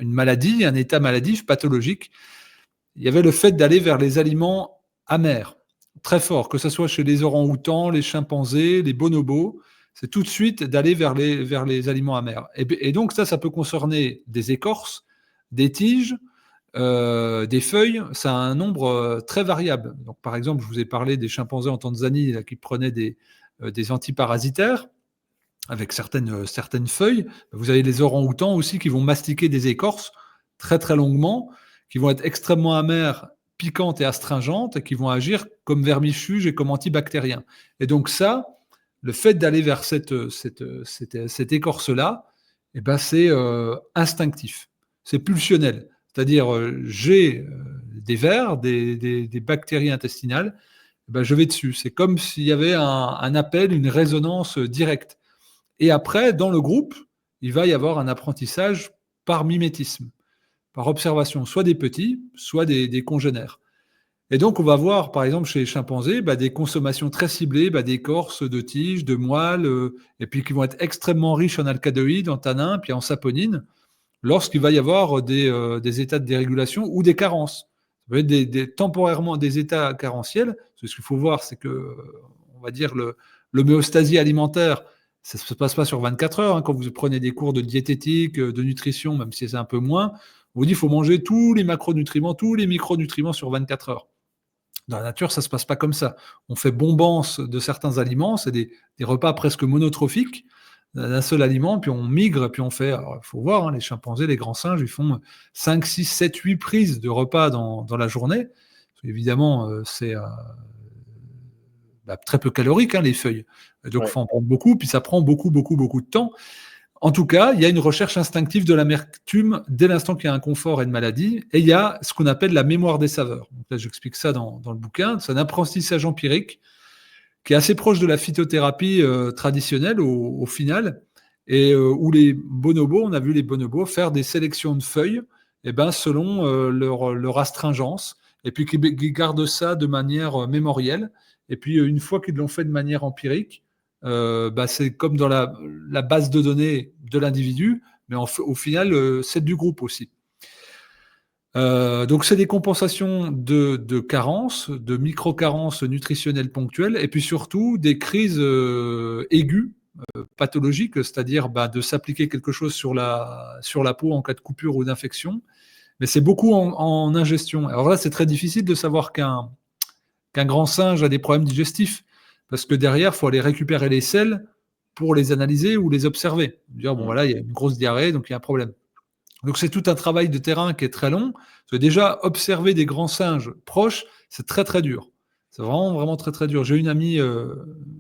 une maladie, un état maladif, pathologique, il y avait le fait d'aller vers les aliments amers, très fort, que ce soit chez les orang-outans, les chimpanzés, les bonobos, c'est tout de suite d'aller vers les aliments amers. Et donc ça peut concerner des écorces, des tiges, des feuilles, ça a un nombre très variable. Donc, par exemple, je vous ai parlé des chimpanzés en Tanzanie là, qui prenaient des antiparasitaires avec certaines feuilles. Vous avez les orang-outans aussi qui vont mastiquer des écorces très très longuement, qui vont être extrêmement amères, piquantes et astringentes, et qui vont agir comme vermifuges et comme antibactériens. Et donc ça, le fait d'aller vers cette écorce-là, eh ben c'est instinctif, c'est pulsionnel. C'est-à-dire, j'ai des vers, des bactéries intestinales, eh ben je vais dessus. C'est comme s'il y avait un appel, une résonance directe. Et après, dans le groupe, il va y avoir un apprentissage par mimétisme, par observation, soit des petits, soit des congénères. Et donc, on va voir, par exemple, chez les chimpanzés, des consommations très ciblées d'écorces, de tiges, de moelle, et puis qui vont être extrêmement riches en alcaloïdes, en tanins, puis en saponine, lorsqu'il va y avoir des états de dérégulation ou des carences. Ça peut être temporairement des états carentiels. Ce qu'il faut voir, c'est que, on va dire, l'homéostasie alimentaire, ça ne se passe pas sur 24 heures. Quand vous prenez des cours de diététique, de nutrition, même si c'est un peu moins, on vous dit qu'il faut manger tous les macronutriments, tous les micronutriments sur 24 heures. Dans la nature, ça ne se passe pas comme ça. On fait bombance de certains aliments, c'est des repas presque monotrophiques d'un seul aliment, puis on migre, puis on fait, il faut voir, les chimpanzés, les grands singes, ils font 5, 6, 7, 8 prises de repas dans la journée. Évidemment, c'est très peu calorique, les feuilles. Donc, il faut en prendre beaucoup, puis ça prend beaucoup, beaucoup, beaucoup de temps. En tout cas, il y a une recherche instinctive de l'amertume dès l'instant qu'il y a un confort et une maladie, et il y a ce qu'on appelle la mémoire des saveurs. Donc là, j'explique ça dans le bouquin. C'est un apprentissage empirique qui est assez proche de la phytothérapie traditionnelle au final, et où les bonobos, on a vu les bonobos faire des sélections de feuilles selon leur astringence, et puis qu'ils gardent ça de manière mémorielle. Et puis, une fois qu'ils l'ont fait de manière empirique, c'est comme dans la base de données de l'individu, mais au final, c'est du groupe aussi. Donc, c'est des compensations de carences, de micro-carences nutritionnelles ponctuelles, et puis surtout des crises aiguës, pathologiques, c'est-à-dire de s'appliquer quelque chose sur la peau en cas de coupure ou d'infection. Mais c'est beaucoup en ingestion. Alors là, c'est très difficile de savoir qu'un grand singe a des problèmes digestifs, parce que derrière, il faut aller récupérer les selles pour les analyser ou les observer. Dire, bon, voilà, il y a une grosse diarrhée, donc il y a un problème. Donc, c'est tout un travail de terrain qui est très long. Parce que déjà, observer des grands singes proches, c'est très, très dur. C'est vraiment, vraiment très, très dur. J'ai une amie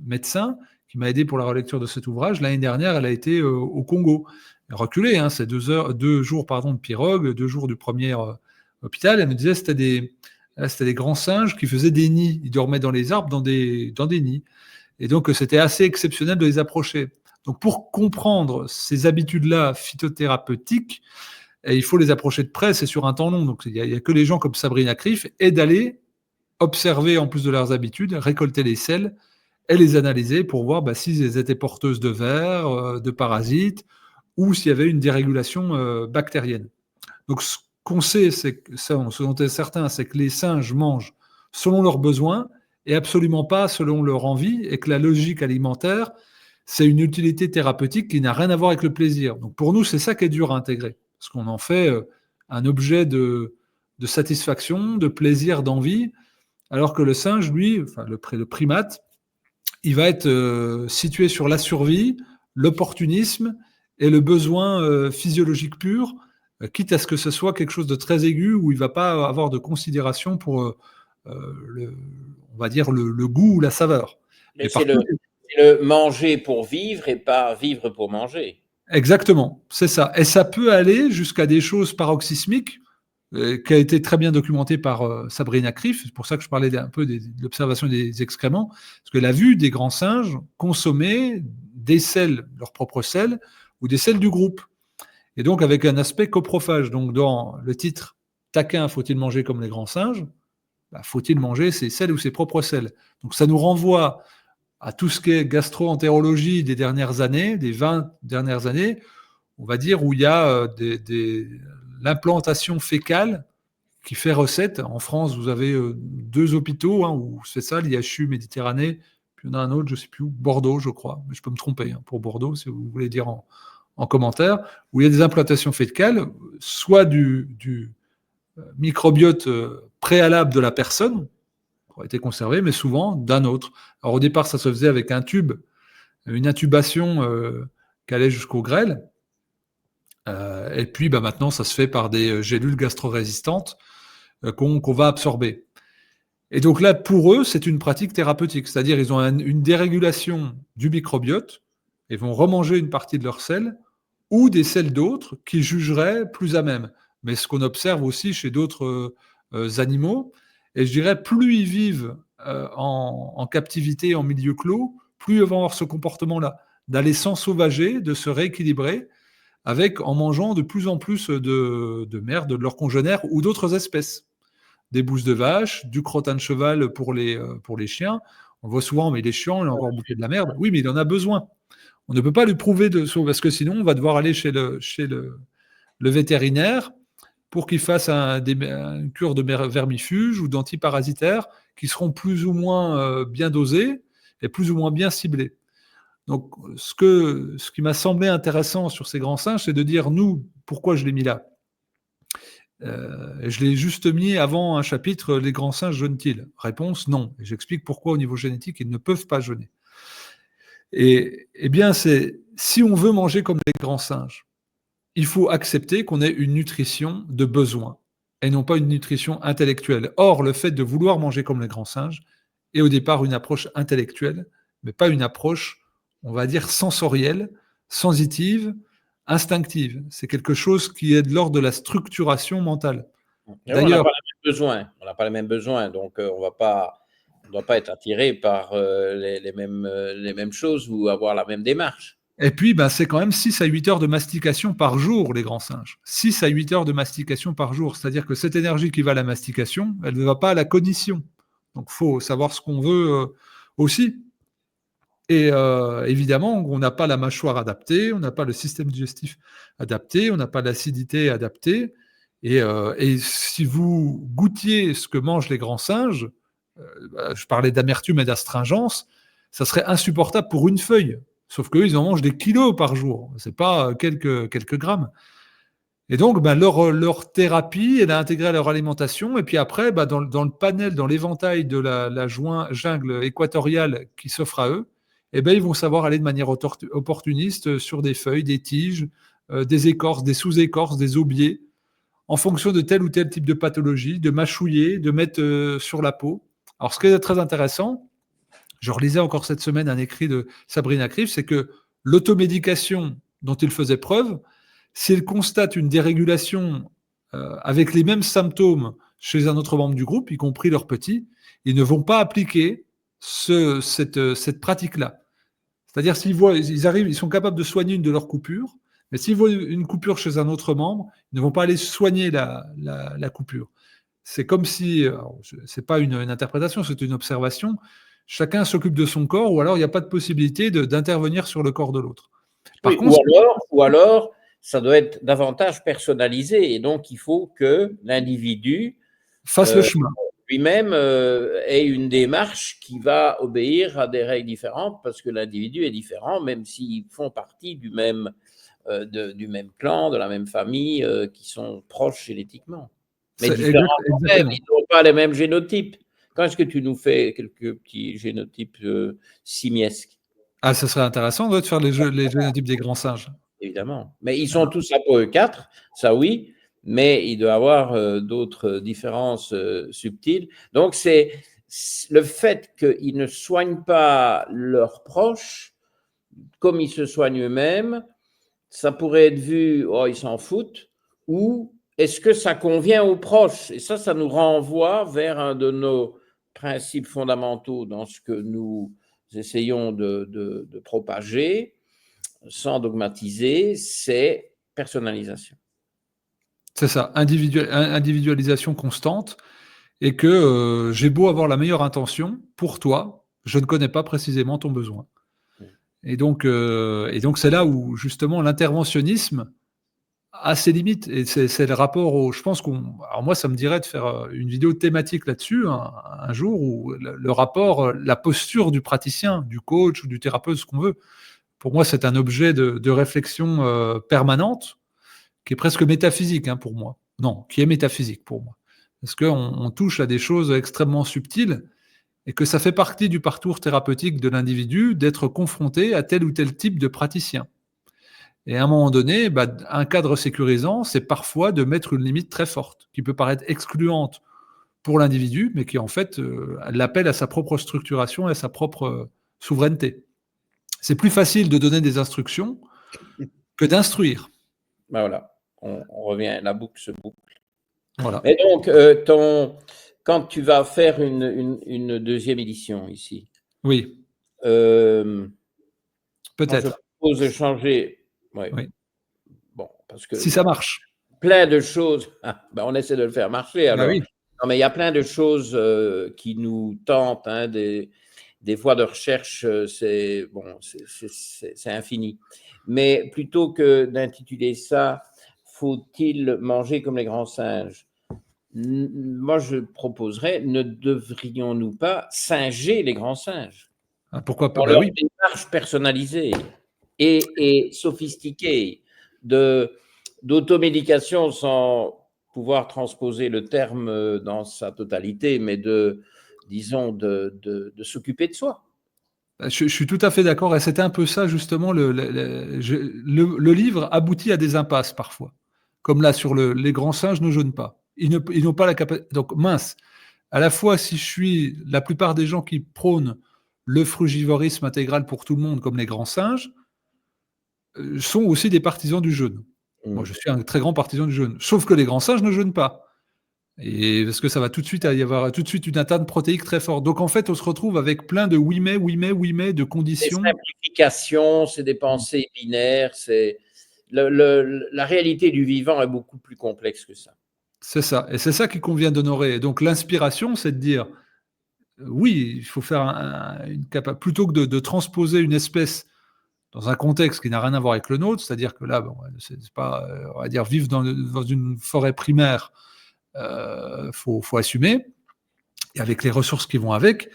médecin qui m'a aidé pour la relecture de cet ouvrage. L'année dernière, elle a été au Congo. Elle reculée, c'est 2 jours de pirogue, 2 jours du premier hôpital. Elle me disait que c'était des grands singes qui faisaient des nids. Ils dormaient dans les arbres, dans des nids. Et donc, c'était assez exceptionnel de les approcher. Donc, pour comprendre ces habitudes-là phytothérapeutiques, il faut les approcher de près, c'est sur un temps long. Donc, il n'y a que les gens comme Sabrina Krief et d'aller observer, en plus de leurs habitudes, récolter les selles et les analyser pour voir si elles étaient porteuses de vers, de parasites, ou s'il y avait une dérégulation bactérienne. Donc, ce qu'on sait, ce dont est certain, c'est que les singes mangent selon leurs besoins et absolument pas selon leur envie, et que la logique alimentaire, c'est une utilité thérapeutique qui n'a rien à voir avec le plaisir. Donc pour nous, c'est ça qui est dur à intégrer, parce qu'on en fait un objet de satisfaction, de plaisir, d'envie, alors que le singe, lui, le primate, il va être situé sur la survie, l'opportunisme et le besoin physiologique pur, quitte à ce que ce soit quelque chose de très aigu où il ne va pas avoir de considération pour, on va dire, le goût ou la saveur. Mais c'est le manger pour vivre et pas vivre pour manger. Exactement, c'est ça. Et ça peut aller jusqu'à des choses paroxysmiques, qui a été très bien documenté par Sabrina Krief. C'est pour ça que je parlais un peu de l'observation des excréments, parce qu'elle a vu des grands singes consommer des selles, leurs propres selles, ou des selles du groupe. Et donc, avec un aspect coprophage. Donc, dans le titre « Taquin, faut-il manger comme les grands singes ?» faut-il manger ses selles ou ses propres selles. Donc, ça nous renvoie à tout ce qui est gastro-entérologie des dernières années, des 20 dernières années, on va dire, où il y a l'implantation fécale qui fait recette. En France, vous avez 2 hôpitaux où c'est ça, l'IHU Méditerranée, puis il y en a un autre, je ne sais plus où, Bordeaux, je crois, mais je peux me tromper pour Bordeaux, si vous voulez dire en commentaire, où il y a des implantations fécales, soit du microbiote préalable de la personne, qui a été conservé, mais souvent d'un autre. Alors au départ, ça se faisait avec un tube, une intubation qui allait jusqu'au grêle. Et puis maintenant, ça se fait par des gélules gastro-résistantes qu'on va absorber. Et donc là, pour eux, c'est une pratique thérapeutique, c'est-à-dire ils ont une dérégulation du microbiote et vont remanger une partie de leurs selles ou des selles d'autres qui jugeraient plus à même. Mais ce qu'on observe aussi chez d'autres animaux, et je dirais, plus ils vivent en captivité, en milieu clos, plus ils vont avoir ce comportement-là, d'aller s'ensauvager, de se rééquilibrer, en mangeant de plus en plus de merde de leurs congénères ou d'autres espèces. Des bousses de vache, du crottin de cheval pour les chiens. On le voit souvent, mais il est chiant, il a encore bouffé de la merde. Oui, mais il en a besoin. On ne peut pas lui prouver parce que sinon, on va devoir aller chez le vétérinaire pour qu'il fasse une cure de vermifuge ou d'antiparasitaires qui seront plus ou moins bien dosés et plus ou moins bien ciblés. Donc, ce qui m'a semblé intéressant sur ces grands singes, c'est de dire, nous, pourquoi je l'ai mis là ? Je l'ai juste mis avant un chapitre, les grands singes jeûnent-ils ? Réponse, non. Et j'explique pourquoi au niveau génétique, ils ne peuvent pas jeûner. Et bien, si on veut manger comme les grands singes, il faut accepter qu'on ait une nutrition de besoin et non pas une nutrition intellectuelle. Or, le fait de vouloir manger comme les grands singes est au départ une approche intellectuelle, mais pas une approche, on va dire, sensorielle, sensitive, instinctive. C'est quelque chose qui est de l'ordre de la structuration mentale. D'ailleurs, on n'a pas les mêmes besoins, donc on ne doit pas être attiré par les mêmes choses ou avoir la même démarche. Et puis, c'est quand même 6 à 8 heures de mastication par jour, les grands singes. 6 à 8 heures de mastication par jour. C'est-à-dire que cette énergie qui va à la mastication, elle ne va pas à la cognition. Donc, il faut savoir ce qu'on veut aussi. Et évidemment, on n'a pas la mâchoire adaptée, on n'a pas le système digestif adapté, on n'a pas l'acidité adaptée. Et si vous goûtiez ce que mangent les grands singes, je parlais d'amertume et d'astringence, ça serait insupportable pour une feuille. Sauf qu'eux, ils en mangent des kilos par jour. Ce n'est pas quelques grammes. Et donc, leur thérapie, elle est intégrée à leur alimentation. Et puis après, dans le panel, dans l'éventail de la jungle équatoriale qui s'offre à eux, ils vont savoir aller de manière opportuniste sur des feuilles, des tiges, des écorces, des sous-écorces, des aubiers, en fonction de tel ou tel type de pathologie, de mâchouiller, de mettre sur la peau. Alors, ce qui est très intéressant, je relisais encore cette semaine un écrit de Sabrina Krief, c'est que l'automédication dont il faisait preuve, s'il constate une dérégulation avec les mêmes symptômes chez un autre membre du groupe, y compris leurs petits, ils ne vont pas appliquer cette pratique-là. C'est-à-dire, ils sont capables de soigner une de leurs coupures, mais s'ils voient une coupure chez un autre membre, ils ne vont pas aller soigner la coupure. C'est comme si, c'est pas une interprétation, c'est une observation, chacun s'occupe de son corps, ou alors il n'y a pas de possibilité d'intervenir sur le corps de l'autre. Oui, ou alors, ça doit être davantage personnalisé, et donc il faut que l'individu fasse le chemin. Lui-même ait une démarche qui va obéir à des règles différentes, parce que l'individu est différent, même s'ils font partie du même clan, de la même famille, qui sont proches génétiquement. Mais différents, ils n'ont pas les mêmes génotypes. Quand est-ce que tu nous fais quelques petits génotypes simiesques ? Ah, ça serait intéressant de faire les génotypes des grands singes. Évidemment. Mais ils sont tous APOE4, ça oui, mais il doit y avoir d'autres différences subtiles. Donc, c'est le fait qu'ils ne soignent pas leurs proches comme ils se soignent eux-mêmes, ça pourrait être vu, oh, ils s'en foutent, ou est-ce que ça convient aux proches ? Et ça nous renvoie vers un de nos principes fondamentaux dans ce que nous essayons de propager, sans dogmatiser, c'est personnalisation. C'est ça, individualisation constante, et que j'ai beau avoir la meilleure intention, pour toi, je ne connais pas précisément ton besoin. Et donc c'est là où, justement, l'interventionnisme a ses limites, et c'est le rapport je pense alors moi, ça me dirait de faire une vidéo thématique là-dessus, un jour, où le rapport, la posture du praticien, du coach ou du thérapeute, ce qu'on veut, pour moi, c'est un objet de réflexion permanente, qui est presque métaphysique pour moi. Non, qui est métaphysique pour moi. Parce qu'on touche à des choses extrêmement subtiles et que ça fait partie du parcours thérapeutique de l'individu d'être confronté à tel ou tel type de praticien. Et à un moment donné, un cadre sécurisant, c'est parfois de mettre une limite très forte, qui peut paraître excluante pour l'individu, mais qui en fait l'appelle à sa propre structuration et à sa propre souveraineté. C'est plus facile de donner des instructions que d'instruire. Ben voilà, on revient, la boucle se boucle. Voilà. Et donc, quand tu vas faire une deuxième édition ici, Oui, moi, je peut-être. propose de changer. Ouais. Oui. Bon, parce que Si ça marche. plein de choses. On essaie de le faire marcher alors. Oui. Non, mais il y a plein de choses qui nous tentent, hein, des voies de recherche, c'est infini. Mais plutôt que d'intituler ça « Faut-il manger comme les grands singes ?» moi, je proposerais « Ne devrions-nous pas singer les grands singes ?» Pourquoi pas? Dans leur Oui. démarche personnalisée et sophistiquée d'automédication, sans pouvoir transposer le terme dans sa totalité, mais disons, de s'occuper de soi. Je suis tout à fait d'accord, et c'était un peu ça justement, le livre aboutit à des impasses parfois. Comme là sur les grands singes ne jeûnent pas. Ils n'ont pas la capacité. Donc mince, à la fois si je suis la plupart des gens qui prônent le frugivorisme intégral pour tout le monde comme les grands singes, sont aussi des partisans du jeûne. Moi je suis un très grand partisan du jeûne. Sauf que les grands singes ne jeûnent pas. Et parce que ça va tout de suite y avoir tout de suite une atteinte protéique très forte. Donc en fait, on se retrouve avec plein de oui mais de conditions. C'est simplifications, c'est des pensées binaires, c'est la réalité du vivant est beaucoup plus complexe que ça. C'est ça, et c'est ça qu'il convient d'honorer. Et donc l'inspiration, c'est de dire oui, il faut faire plutôt que de transposer une espèce dans un contexte qui n'a rien à voir avec le nôtre, c'est-à-dire que là, bon, c'est pas, on va dire, vivre dans une forêt primaire. Faut assumer, et avec les ressources qui vont avec.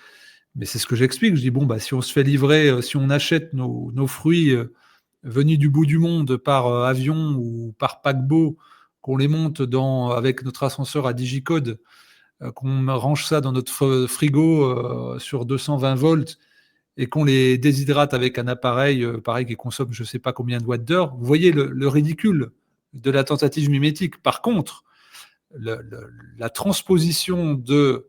Mais c'est ce que j'explique. Je dis bon, si on se fait livrer, si on achète nos fruits venus du bout du monde par avion ou par paquebot, qu'on les monte avec notre ascenseur à digicode, qu'on range ça dans notre frigo sur 220 volts et qu'on les déshydrate avec un appareil pareil qui consomme je ne sais pas combien de watts d'heure, vous voyez le ridicule de la tentative mimétique. Par contre, la transposition de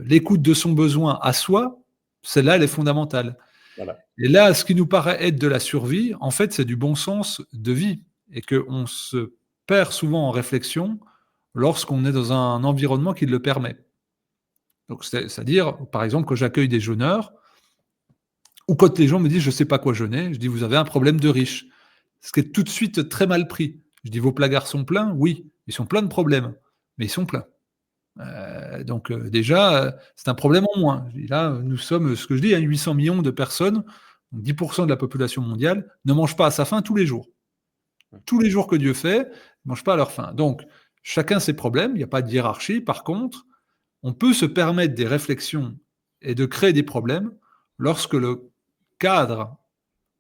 l'écoute de son besoin à soi, celle-là, elle est fondamentale. Voilà. Et là, ce qui nous paraît être de la survie, en fait, c'est du bon sens de vie, et qu'on se perd souvent en réflexion lorsqu'on est dans un environnement qui le permet. Donc, c'est-à-dire, par exemple, que j'accueille des jeûneurs, ou quand les gens me disent « je ne sais pas quoi jeûner », je dis « vous avez un problème de riche ». Ce qui est tout de suite très mal pris. Je dis « vos placards sont pleins ?» Oui, ils sont pleins de problèmes, mais ils sont pleins. Donc déjà, c'est un problème en moins. Là, nous sommes, ce que je dis, 800 millions de personnes, 10% de la population mondiale, ne mangent pas à sa faim tous les jours. Tous les jours que Dieu fait, ils ne mangent pas à leur faim. Donc, chacun ses problèmes, il n'y a pas de hiérarchie. Par contre, on peut se permettre des réflexions et de créer des problèmes lorsque le cadre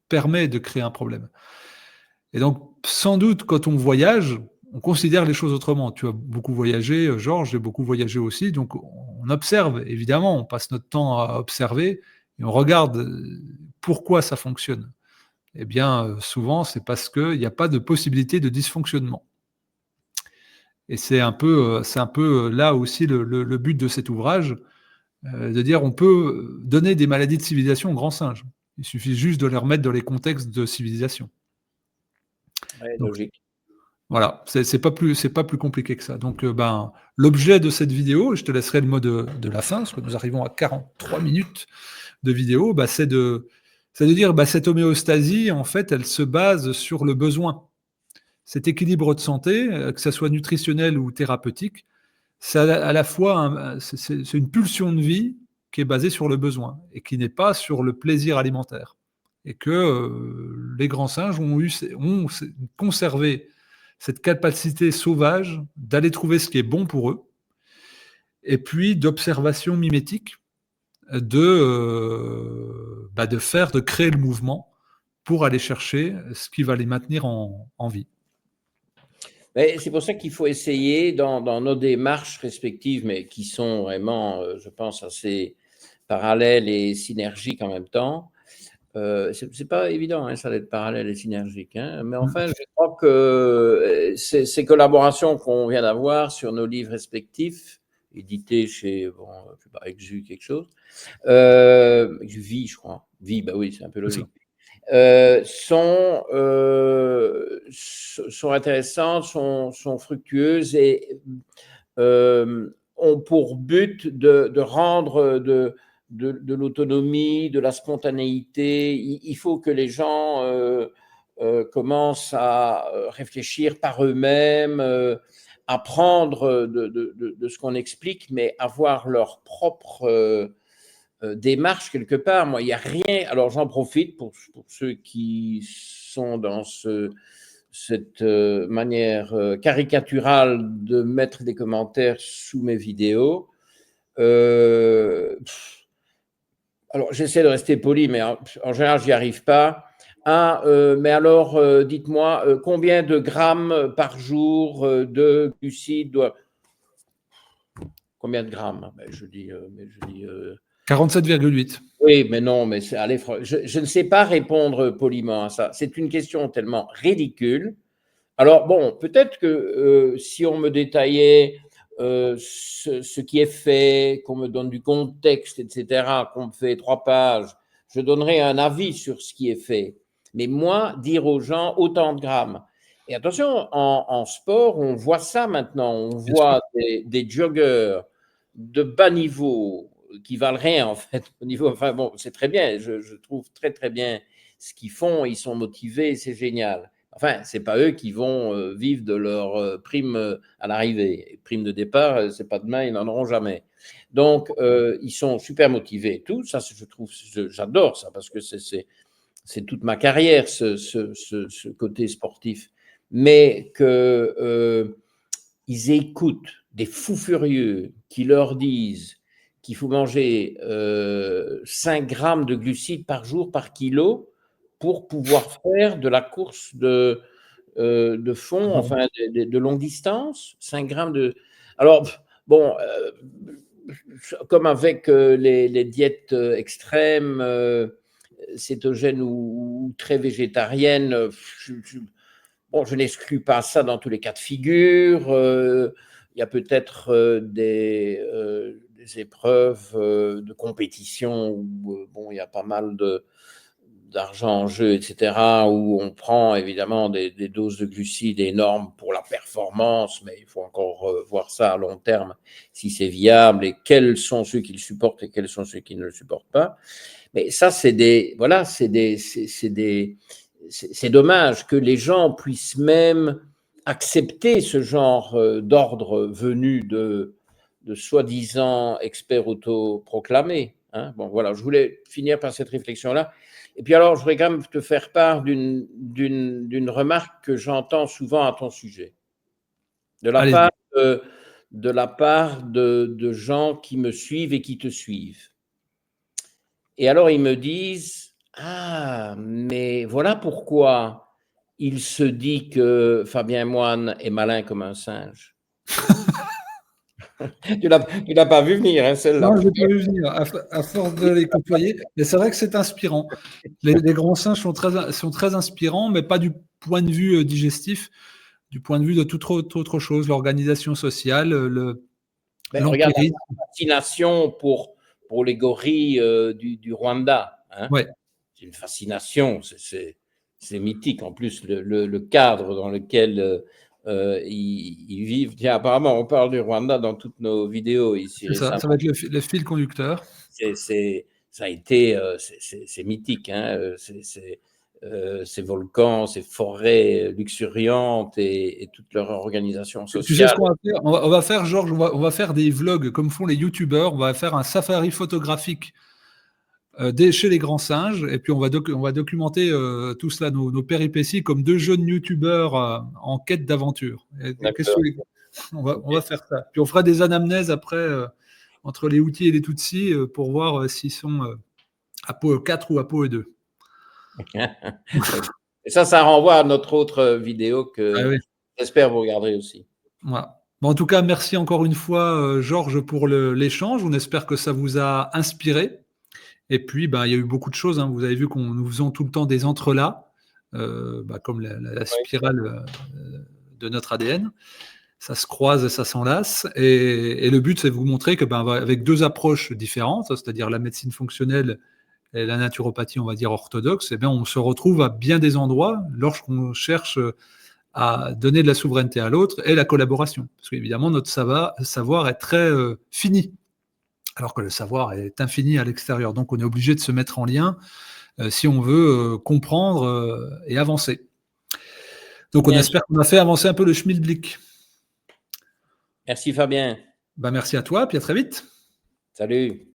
permet de créer un problème. Et donc, sans doute, quand on voyage, on considère les choses autrement. Tu as beaucoup voyagé, Georges, j'ai beaucoup voyagé aussi, donc on observe, évidemment, on passe notre temps à observer, et on regarde pourquoi ça fonctionne. Eh bien, souvent, c'est parce qu'il n'y a pas de possibilité de dysfonctionnement. Et c'est un peu là aussi le but de cet ouvrage, de dire on peut donner des maladies de civilisation aux grands singes. Il suffit juste de les remettre dans les contextes de civilisation. Ouais, Donc, logique. voilà, c'est pas plus compliqué que ça. Donc, l'objet de cette vidéo, je te laisserai le mot de la fin, parce que nous arrivons à 43 minutes de vidéo, c'est de dire cette homéostasie, en fait, elle se base sur le besoin. Cet équilibre de santé, que ça soit nutritionnel ou thérapeutique, c'est à la fois c'est une pulsion de vie qui est basée sur le besoin et qui n'est pas sur le plaisir alimentaire. Et que les grands singes ont conservé cette capacité sauvage d'aller trouver ce qui est bon pour eux, et puis d'observation mimétique, de créer le mouvement pour aller chercher ce qui va les maintenir en vie. Mais c'est pour ça qu'il faut essayer dans nos démarches respectives, mais qui sont vraiment, je pense, assez parallèles et synergiques en même temps. C'est pas évident, hein, ça d'être parallèle et synergique, hein, mais enfin, je crois que ces collaborations qu'on vient d'avoir sur nos livres respectifs, édités chez, bon, je sais pas, Exu quelque chose, Vie, je crois. Vie, bah oui, c'est un peu logique. Sont intéressantes, sont fructueuses et ont pour but de rendre de l'autonomie, de la spontanéité. Il faut que les gens commencent à réfléchir par eux-mêmes, apprendre de ce qu'on explique, mais avoir leur propre démarche quelque part. Moi, il n'y a rien. Alors, j'en profite pour ceux qui sont dans cette manière caricaturale de mettre des commentaires sous mes vidéos. Alors, j'essaie de rester poli, mais en général, je n'y arrive pas. Mais alors, dites-moi, combien de grammes par jour de glucides Combien de grammes? Je dis 47,8. Oui, mais non, mais je ne sais pas répondre poliment à ça. C'est une question tellement ridicule. Alors, bon, peut-être que si on me détaillait ce qui est fait, qu'on me donne du contexte, etc., qu'on me fait 3 pages, je donnerais un avis sur ce qui est fait. Mais moi, dire aux gens autant de grammes. Et attention, en sport, on voit ça maintenant. On voit des joggers de bas niveau qui valent rien, en fait, au niveau. Enfin, bon, c'est très bien. Je trouve très, très bien ce qu'ils font. Ils sont motivés, c'est génial. Enfin, ce n'est pas eux qui vont vivre de leur prime à l'arrivée. Prime de départ, ce n'est pas demain, ils n'en auront jamais. Donc, ils sont super motivés et tout. Ça, je trouve, j'adore ça parce que c'est toute ma carrière, ce côté sportif. Mais qu'ils écoutent des fous furieux qui leur disent qu'il faut manger 5 grammes de glucides par jour par kilo pour pouvoir faire de la course de fond, enfin de longue distance, 5 grammes de… Alors, bon, comme avec les diètes extrêmes, cétogènes ou très végétariennes, je n'exclus pas ça dans tous les cas de figure. Il y a peut-être des épreuves de compétition où il y a pas mal d'argent en jeu, etc., où on prend évidemment des doses de glucides énormes pour la performance, mais il faut encore voir ça à long terme, si c'est viable et quels sont ceux qui le supportent et quels sont ceux qui ne le supportent pas. Mais ça, c'est dommage que les gens puissent même accepter ce genre d'ordre venu de soi-disant experts autoproclamés. Hein. Bon, voilà, je voulais finir par cette réflexion-là. Et puis alors, je voudrais quand même te faire part d'une remarque que j'entends souvent à ton sujet. De la part de gens qui me suivent et qui te suivent. Et alors, ils me disent, ah, mais voilà pourquoi il se dit que Fabien Moine est malin comme un singe. Tu l'as pas vu venir, hein, celle-là. Non, je l'ai pas vu venir, à force de les côtoyer. Mais c'est vrai que c'est inspirant. Les grands singes sont très inspirants, mais pas du point de vue digestif, du point de vue de toute autre chose, l'organisation sociale, Regarde l'empirisme. la fascination pour les gorilles du Rwanda. Hein. Ouais. C'est une fascination, c'est mythique. En plus, le cadre dans lequel ils vivent. Tiens, apparemment, on parle du Rwanda dans toutes nos vidéos ici. C'est ça va être le fil conducteur. Ça a été, c'est mythique, hein, ces volcans, ces forêts luxuriantes et toute leur organisation sociale. Tu sais ce qu'on va faire? On va faire, Georges, on va faire des vlogs comme font les youtubeurs. On va faire un safari photographique chez les grands singes, et puis on va documenter tout cela, nos péripéties, comme 2 jeunes youtubeurs en quête d'aventure. On va faire ça. Puis on fera des anamnèses après entre les Hutus et les Tutsis pour voir s'ils sont à peau 4 ou à peau 2. Et ça renvoie à notre autre vidéo que J'espère vous regarderez aussi. Voilà. Bon, en tout cas, merci encore une fois, Georges, pour l'échange. On espère que ça vous a inspiré. Et puis, il y a eu beaucoup de choses. Hein. Vous avez vu qu'on nous faisons tout le temps des entrelacs, comme la spirale de notre ADN. Ça se croise et ça s'enlace. Et le but, c'est de vous montrer que, avec deux approches différentes, c'est-à-dire la médecine fonctionnelle et la naturopathie, on va dire orthodoxe, on se retrouve à bien des endroits lorsqu'on cherche à donner de la souveraineté à l'autre et la collaboration. Parce qu'évidemment, notre savoir est très fini, alors que le savoir est infini à l'extérieur. Donc, on est obligé de se mettre en lien si on veut comprendre et avancer. Donc, on espère qu'on a fait avancer un peu le schmilblick. Merci Fabien. Merci à toi, puis à très vite. Salut.